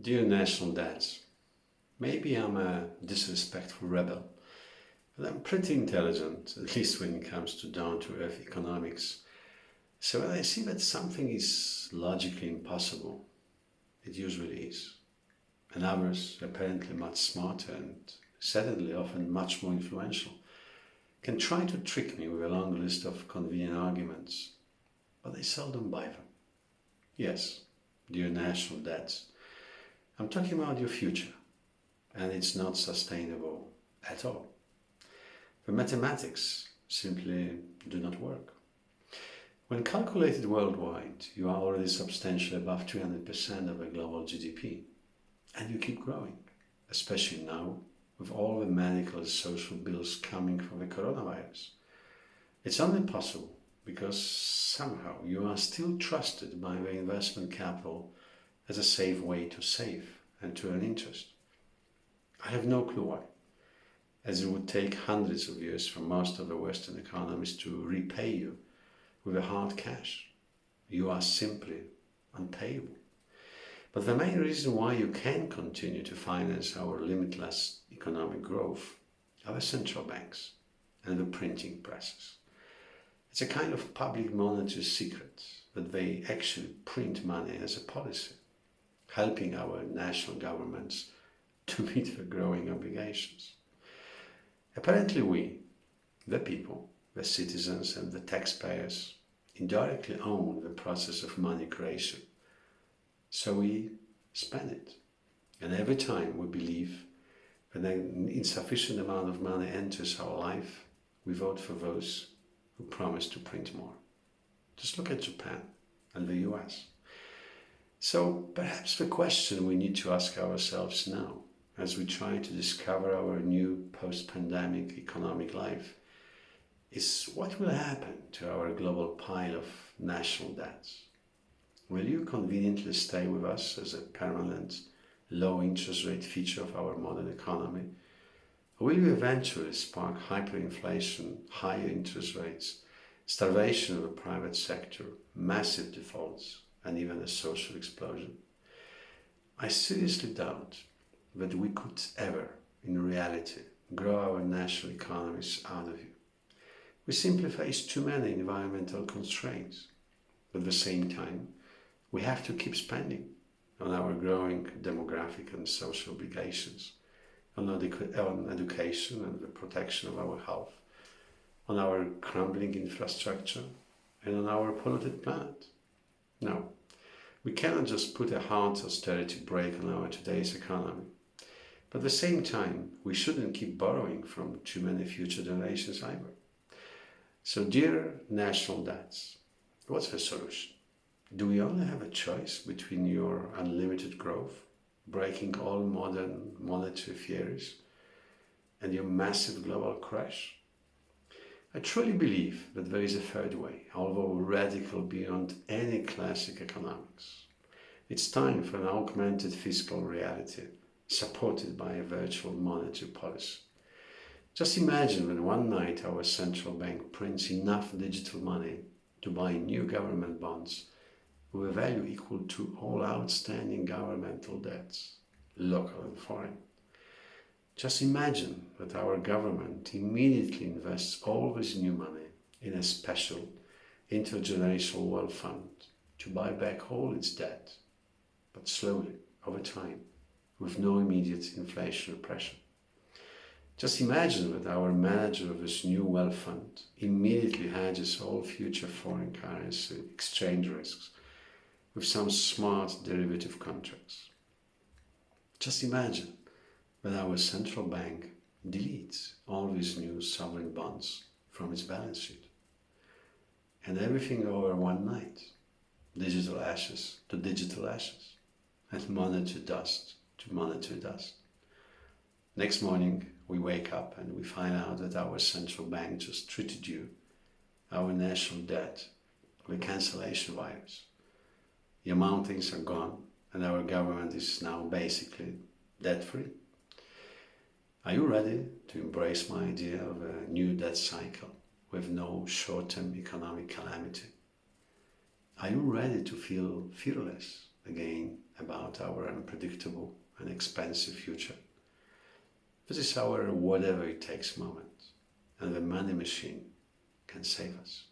Dear national dads, maybe I'm a disrespectful rebel, but I'm pretty intelligent, at least when it comes to down-to-earth economics. So when I see that something is logically impossible, it usually is. And others, apparently much smarter and certainly often much more influential, can try to trick me with a long list of convenient arguments, but I seldom buy them. Yes, dear national dads, I'm talking about your future, and it's not sustainable at all. The mathematics simply do not work. When calculated worldwide, you are already substantially above 300% of the global GDP, and you keep growing, especially now with all the medical and social bills coming from the coronavirus. It's only possible because somehow you are still trusted by the investment capital as a safe way to save and to earn interest. I have no clue why, as it would take hundreds of years for most of the Western economies to repay you with a hard cash. You are simply unpayable. But the main reason why you can continue to finance our limitless economic growth are the central banks and the printing presses. It's a kind of public monetary secret that they actually print money as a policy, helping our national governments to meet the growing obligations. Apparently we, the people, the citizens and the taxpayers, indirectly own the process of money creation. So we spend it. And every time we believe that an insufficient amount of money enters our life, we vote for those who promise to print more. Just look at Japan and the US. So perhaps the question we need to ask ourselves now, as we try to discover our new post-pandemic economic life, is what will happen to our global pile of national debts? Will you conveniently stay with us as a permanent, low interest rate feature of our modern economy? Or will you eventually spark hyperinflation, higher interest rates, starvation of the private sector, massive defaults, and even a social explosion? I seriously doubt that we could ever, in reality, grow our national economies out of you. We simply face too many environmental constraints. At the same time, we have to keep spending on our growing demographic and social obligations, on education and the protection of our health, on our crumbling infrastructure, and on our polluted planet. No, we cannot just put a hard austerity brake on our today's economy. But at the same time, we shouldn't keep borrowing from too many future generations either. So dear national debts, what's the solution? Do we only have a choice between your unlimited growth, breaking all modern monetary theories, and your massive global crash? I truly believe that there is a third way, although radical beyond any classic economics. It's time for an augmented fiscal reality, supported by a virtual monetary policy. Just imagine when one night our central bank prints enough digital money to buy new government bonds with a value equal to all outstanding governmental debts, local and foreign. Just imagine that our government immediately invests all this new money in a special intergenerational wealth fund to buy back all its debt, but slowly, over time, with no immediate inflationary pressure. Just imagine that our manager of this new wealth fund immediately hedges all future foreign currency exchange risks with some smart derivative contracts. Just imagine that our central bank deletes all these new sovereign bonds from its balance sheet. And everything over one night, digital ashes to digital ashes, and monetary dust to monetary dust. Next morning, we wake up and we find out that our central bank just treated you, our national debt, with a cancellation virus. The amountings are gone, and our government is now basically debt-free. Are you ready to embrace my idea of a new debt cycle with no short-term economic calamity? Are you ready to feel fearless again about our unpredictable and expensive future. This is our whatever it takes moment, and the money machine can save us.